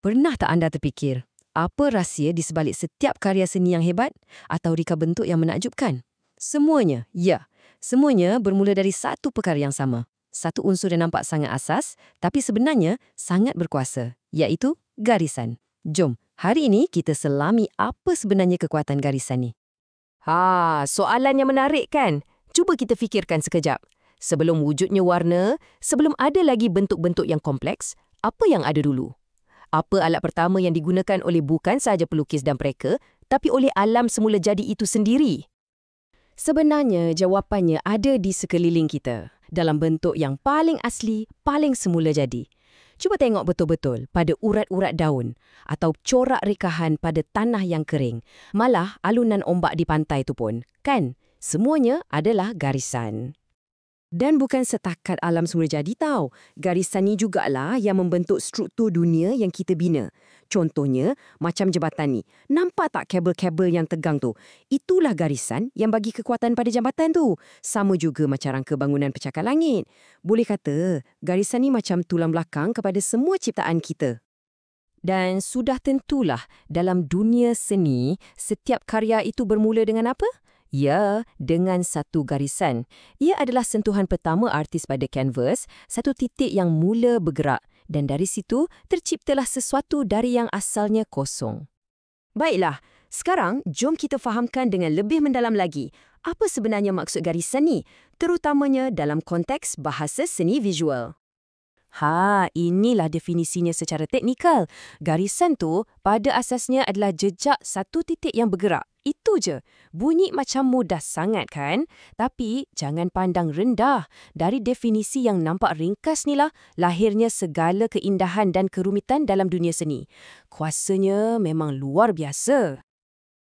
Pernah tak anda terfikir, apa rahsia di sebalik setiap karya seni yang hebat atau reka bentuk yang menakjubkan? Semuanya bermula dari satu perkara yang sama. Satu unsur yang nampak sangat asas, tapi sebenarnya sangat berkuasa, iaitu garisan. Jom, hari ini kita selami apa sebenarnya kekuatan garisan ni. Soalan yang menarik kan? Cuba kita fikirkan sekejap. Sebelum wujudnya warna, sebelum ada lagi bentuk-bentuk yang kompleks, apa yang ada dulu? Apa alat pertama yang digunakan oleh bukan sahaja pelukis dan pereka, tapi oleh alam semula jadi itu sendiri? Sebenarnya, jawapannya ada di sekeliling kita, dalam bentuk yang paling asli, paling semula jadi. Cuba tengok betul-betul pada urat-urat daun atau corak rekahan pada tanah yang kering. Malah alunan ombak di pantai tu pun, kan? Semuanya adalah garisan. Dan bukan setakat alam semula jadi tau. Garisan ni jugalah yang membentuk struktur dunia yang kita bina. Contohnya, macam jambatan ni. Nampak tak kabel-kabel yang tegang tu? Itulah garisan yang bagi kekuatan pada jambatan tu. Sama juga macam rangka bangunan pencakar langit. Boleh kata, garisan ni macam tulang belakang kepada semua ciptaan kita. Dan sudah tentulah, dalam dunia seni, setiap karya itu bermula dengan apa? Ya, dengan satu garisan. Ia adalah sentuhan pertama artis pada kanvas, satu titik yang mula bergerak, dan dari situ terciptalah sesuatu dari yang asalnya kosong. Baiklah, sekarang jom kita fahamkan dengan lebih mendalam lagi apa sebenarnya maksud garisan ni, terutamanya dalam konteks bahasa seni visual. Inilah definisinya secara teknikal. Garisan tu pada asasnya adalah jejak satu titik yang bergerak. Itu je. Bunyi macam mudah sangat kan? Tapi jangan pandang rendah. Dari definisi yang nampak ringkas nilah lahirnya segala keindahan dan kerumitan dalam dunia seni. Kuasanya memang luar biasa.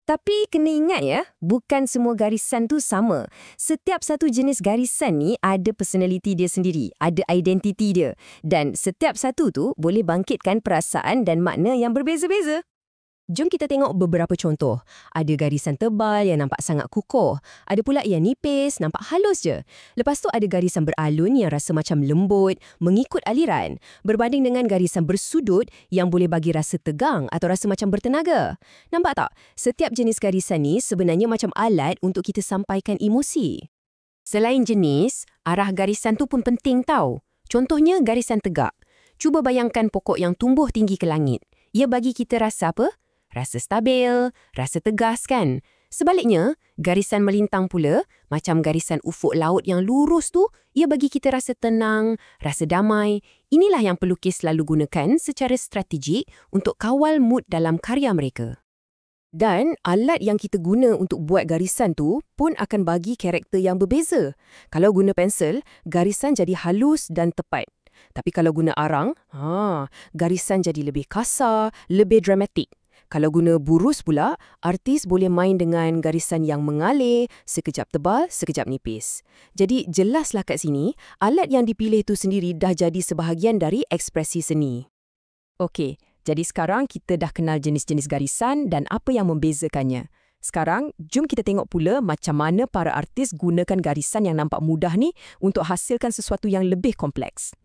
Tapi kena ingat ya, bukan semua garisan tu sama. Setiap satu jenis garisan ni ada personality dia sendiri, ada identiti dia. Dan setiap satu tu boleh bangkitkan perasaan dan makna yang berbeza-beza. Jom kita tengok beberapa contoh. Ada garisan tebal yang nampak sangat kukuh. Ada pula yang nipis, nampak halus je. Lepas tu ada garisan beralun yang rasa macam lembut, mengikut aliran. Berbanding dengan garisan bersudut yang boleh bagi rasa tegang atau rasa macam bertenaga. Nampak tak? Setiap jenis garisan ni sebenarnya macam alat untuk kita sampaikan emosi. Selain jenis, arah garisan tu pun penting tau. Contohnya garisan tegak. Cuba bayangkan pokok yang tumbuh tinggi ke langit. Ia bagi kita rasa apa? Rasa stabil, rasa tegas kan? Sebaliknya, garisan melintang pula, macam garisan ufuk laut yang lurus tu, ia bagi kita rasa tenang, rasa damai. Inilah yang pelukis selalu gunakan secara strategik untuk kawal mood dalam karya mereka. Dan alat yang kita guna untuk buat garisan tu pun akan bagi karakter yang berbeza. Kalau guna pensel, garisan jadi halus dan tepat. Tapi kalau guna arang, garisan jadi lebih kasar, lebih dramatik. Kalau guna burus pula, artis boleh main dengan garisan yang mengalir, sekejap tebal, sekejap nipis. Jadi jelaslah kat sini, alat yang dipilih tu sendiri dah jadi sebahagian dari ekspresi seni. Okey, jadi sekarang kita dah kenal jenis-jenis garisan dan apa yang membezakannya. Sekarang, jom kita tengok pula macam mana para artis gunakan garisan yang nampak mudah ni untuk hasilkan sesuatu yang lebih kompleks.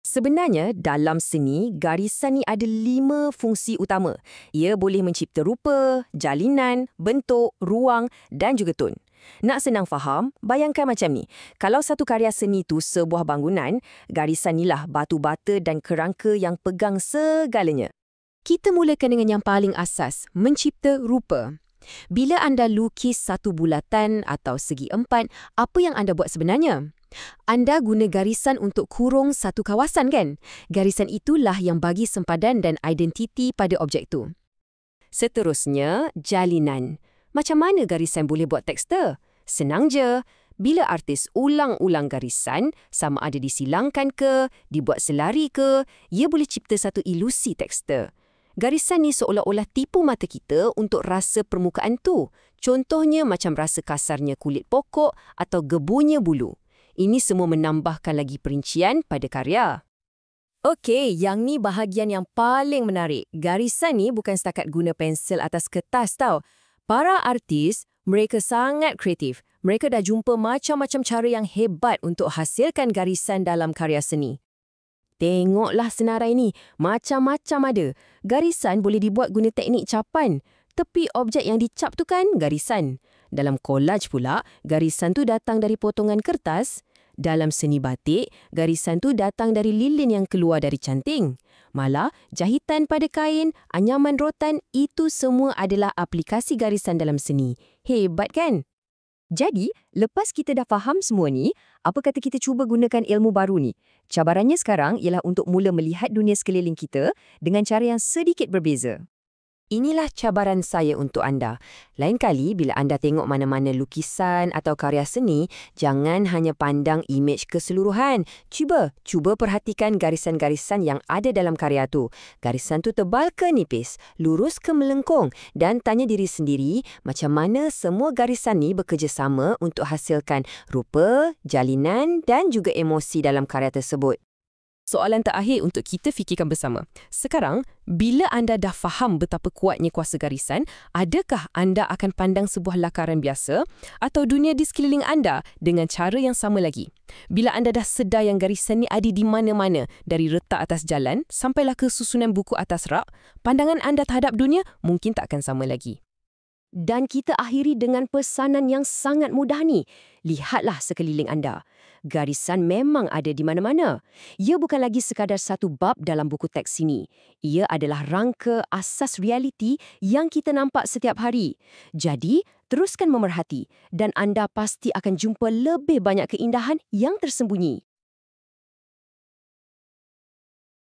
Sebenarnya, dalam seni, garisan ni ada 5 fungsi utama. Ia boleh mencipta rupa, jalinan, bentuk, ruang dan juga tone. Nak senang faham, bayangkan macam ni. Kalau satu karya seni tu sebuah bangunan, garisan inilah batu bata dan kerangka yang pegang segalanya. Kita mulakan dengan yang paling asas, mencipta rupa. Bila anda lukis satu bulatan atau segi empat, apa yang anda buat sebenarnya? Anda guna garisan untuk kurung satu kawasan kan? Garisan itulah yang bagi sempadan dan identiti pada objek tu. Seterusnya, jalinan. Macam mana garisan boleh buat tekstur? Senang je. Bila artis ulang-ulang garisan, sama ada disilangkan ke, dibuat selari ke, ia boleh cipta satu ilusi tekstur. Garisan ni seolah-olah tipu mata kita untuk rasa permukaan tu. Contohnya macam rasa kasarnya kulit pokok atau gebunya bulu. Ini semua menambahkan lagi perincian pada karya. Okey, yang ni bahagian yang paling menarik. Garisan ni bukan setakat guna pensel atas kertas tau. Para artis, mereka sangat kreatif. Mereka dah jumpa macam-macam cara yang hebat untuk hasilkan garisan dalam karya seni. Tengoklah senarai ni, macam-macam ada. Garisan boleh dibuat guna teknik capan. Tepi objek yang dicap tu kan garisan. Dalam collage pula, garisan tu datang dari potongan kertas. Dalam seni batik, garisan tu datang dari lilin yang keluar dari canting. Malah, jahitan pada kain, anyaman rotan, itu semua adalah aplikasi garisan dalam seni. Hebat kan? Jadi, lepas kita dah faham semua ni, apa kata kita cuba gunakan ilmu baru ni? Cabarannya sekarang ialah untuk mula melihat dunia sekeliling kita dengan cara yang sedikit berbeza. Inilah cabaran saya untuk anda. Lain kali bila anda tengok mana-mana lukisan atau karya seni, jangan hanya pandang imej keseluruhan. Cuba perhatikan garisan-garisan yang ada dalam karya tu. Garisan tu tebal ke nipis, lurus ke melengkung, dan tanya diri sendiri macam mana semua garisan ni bekerjasama untuk hasilkan rupa, jalinan dan juga emosi dalam karya tersebut. Soalan terakhir untuk kita fikirkan bersama. Sekarang, bila anda dah faham betapa kuatnya kuasa garisan, adakah anda akan pandang sebuah lakaran biasa atau dunia di sekeliling anda dengan cara yang sama lagi? Bila anda dah sedar yang garisan ni ada di mana-mana, dari retak atas jalan sampailah ke susunan buku atas rak, pandangan anda terhadap dunia mungkin tak akan sama lagi. Dan kita akhiri dengan pesanan yang sangat mudah ni. Lihatlah sekeliling anda. Garisan memang ada di mana-mana. Ia bukan lagi sekadar satu bab dalam buku teks ini. Ia adalah rangka asas realiti yang kita nampak setiap hari. Jadi, teruskan memerhati dan anda pasti akan jumpa lebih banyak keindahan yang tersembunyi.